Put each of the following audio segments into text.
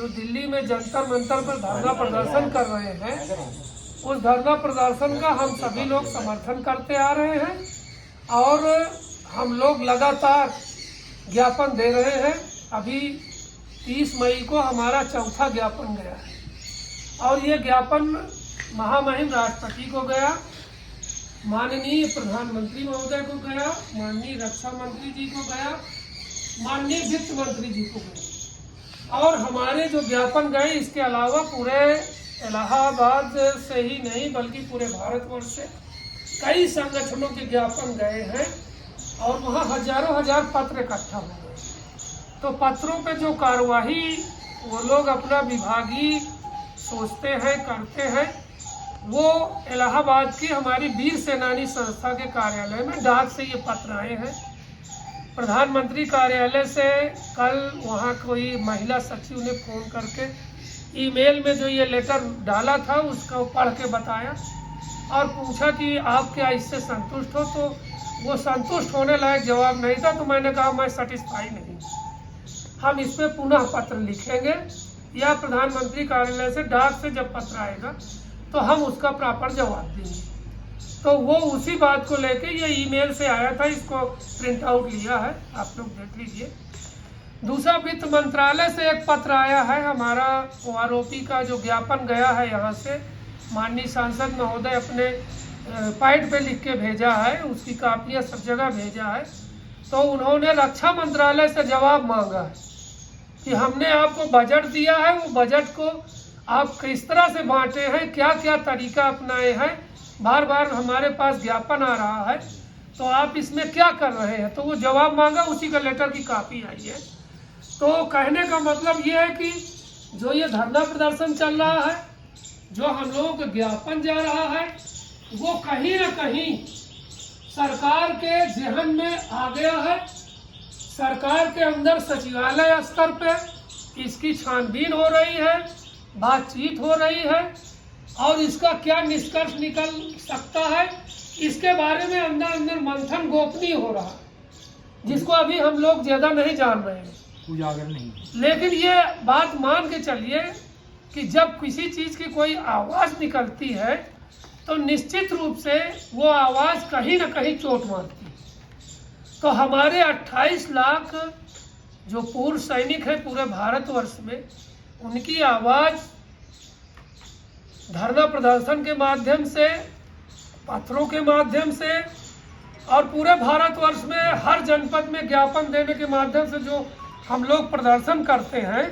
जो दिल्ली में जंतर मंतर पर धरना प्रदर्शन कर रहे हैं, उस धरना प्रदर्शन का हम सभी लोग समर्थन करते आ रहे हैं और हम लोग लगातार ज्ञापन दे रहे हैं। अभी 30 मई को हमारा चौथा ज्ञापन गया है और ये ज्ञापन महामहिम राष्ट्रपति को गया, माननीय प्रधानमंत्री महोदय को गया, माननीय रक्षा मंत्री जी को गया, माननीय वित्त मंत्री जी को गया और हमारे जो ज्ञापन गए इसके अलावा पूरे इलाहाबाद से ही नहीं बल्कि पूरे भारतवर्ष से कई संगठनों के ज्ञापन गए हैं और वहाँ हजारों हजार पत्र इकट्ठा हो गए। तो पत्रों पे जो कार्यवाही वो लोग अपना विभागीय सोचते हैं, करते हैं, वो इलाहाबाद की हमारी वीर सेनानी संस्था के कार्यालय में डाक से ये पत्र आए हैं। प्रधानमंत्री कार्यालय से कल वहाँ कोई महिला सचिव ने फ़ोन करके ईमेल में जो ये लेटर डाला था उसको पढ़ के बताया और पूछा कि आप क्या इससे संतुष्ट हो, तो वो संतुष्ट होने लायक जवाब नहीं था। तो मैंने कहा मैं सेटिस्फाई नहीं, हम इस पर पुनः पत्र लिखेंगे या प्रधानमंत्री कार्यालय से डाक से जब पत्र आएगा तो हम उसका प्रॉपर जवाब देंगे। तो वो उसी बात को लेके ये ईमेल से आया था, इसको प्रिंट आउट लिया है, आप लोग देख लीजिए। दूसरा, वित्त मंत्रालय से एक पत्र आया है, हमारा ओआरओपी का जो ज्ञापन गया है यहाँ से माननीय सांसद महोदय अपने पैड पे लिख के भेजा है, उसकी कापियाँ सब जगह भेजा है। तो उन्होंने रक्षा मंत्रालय से जवाब मांगा है कि हमने आपको बजट दिया है, वो बजट को आप किस तरह से बांटे हैं, क्या क्या तरीका अपनाए हैं, बार बार हमारे पास ज्ञापन आ रहा है, तो आप इसमें क्या कर रहे हैं। तो वो जवाब मांगा, उसी का लेटर की कॉपी आई है। तो कहने का मतलब ये है कि जो ये धरना प्रदर्शन चल रहा है, जो हम लोगों को ज्ञापन जा रहा है, वो कहीं ना कहीं सरकार के जहन में आ गया है। सरकार के अंदर सचिवालय स्तर पे इसकी छानबीन हो रही है, बातचीत हो रही है और इसका क्या निष्कर्ष निकल सकता है इसके बारे में अंदर अंदर मंथन गोपनीय हो रहा है, जिसको अभी हम लोग ज्यादा नहीं जान रहे हैं, उजागर नहीं। लेकिन ये बात मान के चलिए कि जब किसी चीज की कोई आवाज निकलती है तो निश्चित रूप से वो आवाज कहीं ना कहीं चोट मारती है। तो हमारे 28 लाख जो पूर्व सैनिक हैं पूरे भारतवर्ष में, उनकी आवाज धरना प्रदर्शन के माध्यम से, पत्रों के माध्यम से और पूरे भारतवर्ष में हर जनपद में ज्ञापन देने के माध्यम से जो हम लोग प्रदर्शन करते हैं,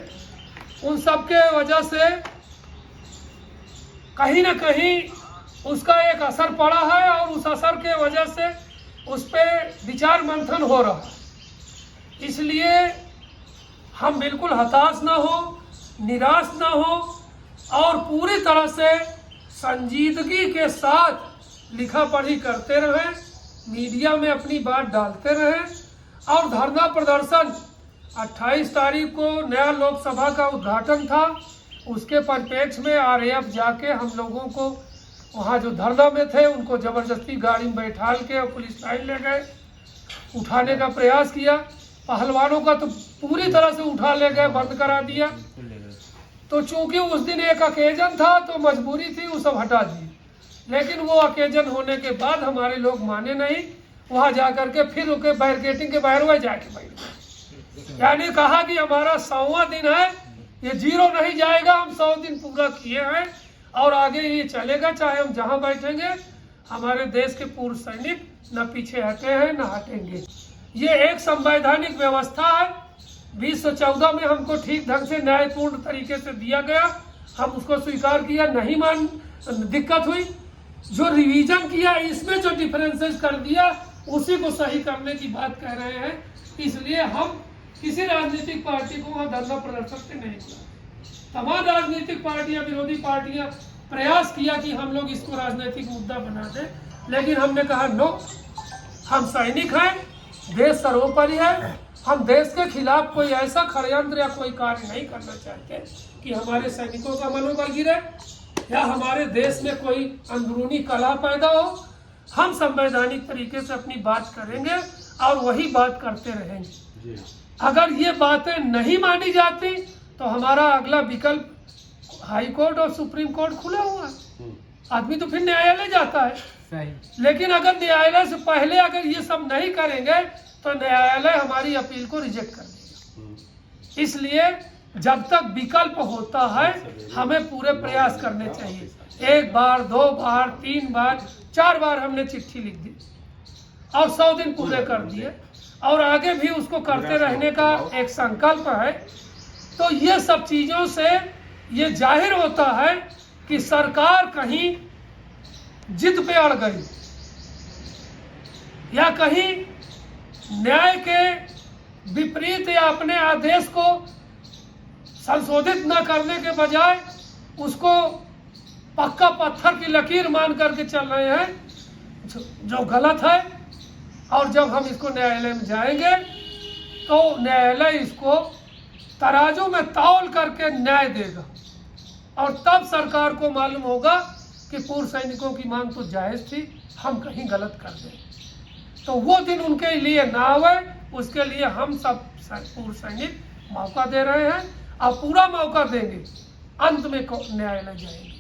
उन सब के वजह से कहीं ना कहीं उसका एक असर पड़ा है और उस असर के वजह से उस पर विचार मंथन हो रहा है। इसलिए हम बिल्कुल हताश ना हो, निराश ना हो और पूरी तरह से संजीदगी के साथ लिखा पढ़ी करते रहें, मीडिया में अपनी बात डालते रहें और धरना प्रदर्शन 28 तारीख को नया लोकसभा का उद्घाटन था, उसके परिप्रेक्ष्य में आरएएफ जाके हम लोगों को वहाँ जो धरना में थे उनको ज़बरदस्ती गाड़ी में बैठाल के और पुलिस लाइन ले गए, उठाने का प्रयास किया। पहलवानों का तो पूरी तरह से उठा ले गए, बंद करा दिया। तो चूंकि उस दिन एक अकेजन था तो मजबूरी थी, वो सब हटा दी। लेकिन वो अकेजन होने के बाद हमारे लोग माने नहीं, वहाँ जा करके फिर रुके, बैरिकेटिंग के बाहर वही जाके बैठ गए। यानी कहा कि हमारा 100वां दिन है, ये जीरो नहीं जाएगा, हम 100 दिन पूरा किए हैं और आगे ये चलेगा, चाहे हम जहाँ बैठेंगे। हमारे देश के पूर्व सैनिक न पीछे हटे हैं न हटेंगे। ये एक संवैधानिक व्यवस्था है, 2014 में हमको ठीक ढंग से न्यायपूर्ण तरीके से दिया गया, हम उसको स्वीकार किया, नहीं दिक्कत हुई। जो रिवीजन किया इसमें जो डिफरेंसेस कर दिया उसी को सही करने की बात कह रहे हैं। इसलिए हम किसी राजनीतिक पार्टी को वहाँ धरना प्रदर्शन से नहीं बुलाते। तमाम राजनीतिक पार्टियां, विरोधी पार्टियां प्रयास किया कि हम लोग इसको राजनीतिक मुद्दा बना दें, लेकिन हमने कहा नो, हम सैनिक हैं, देश सर्वोपरि है, हम देश के खिलाफ कोई ऐसा षड्यंत्र या कोई कार्य नहीं करना चाहते कि हमारे सैनिकों का मनोबल गिरे या हमारे देश में कोई अंदरूनी कलह पैदा हो। हम संवैधानिक तरीके से अपनी बात करेंगे और वही बात करते रहेंगे। अगर ये बातें नहीं मानी जाती तो हमारा अगला विकल्प हाई कोर्ट और सुप्रीम कोर्ट खुला हुआ है। आदमी तो फिर न्यायालय जाता है। सही। लेकिन अगर न्यायालय से पहले अगर ये सब नहीं करेंगे तो न्यायालय हमारी अपील को रिजेक्ट कर देगा। इसलिए जब तक विकल्प होता है हमें पूरे प्रयास करने चाहिए। 1 बार 2 बार 3 बार 4 बार हमने चिट्ठी लिख दी और 100 दिन पूरे कर दिए और आगे भी उसको करते रहने का एक संकल्प है। तो ये सब चीज़ों से ये जाहिर होता है कि सरकार कहीं जिद पे अड़ गई या कहीं न्याय के विपरीत या अपने आदेश को संशोधित न करने के बजाय उसको पक्का पत्थर की लकीर मान करके चल रहे हैं, जो गलत है। और जब हम इसको न्यायालय में जाएंगे तो न्यायालय इसको तराजू में तौल करके न्याय देगा और तब सरकार को मालूम होगा कि पूर्व सैनिकों की मांग तो जायज़ थी, हम कहीं गलत कर दें। तो वो दिन उनके लिए ना आवे, उसके लिए हम सब पूर्व सैनिक मौका दे रहे हैं और पूरा मौका देंगे। अंत में न्यायालय जाएंगे।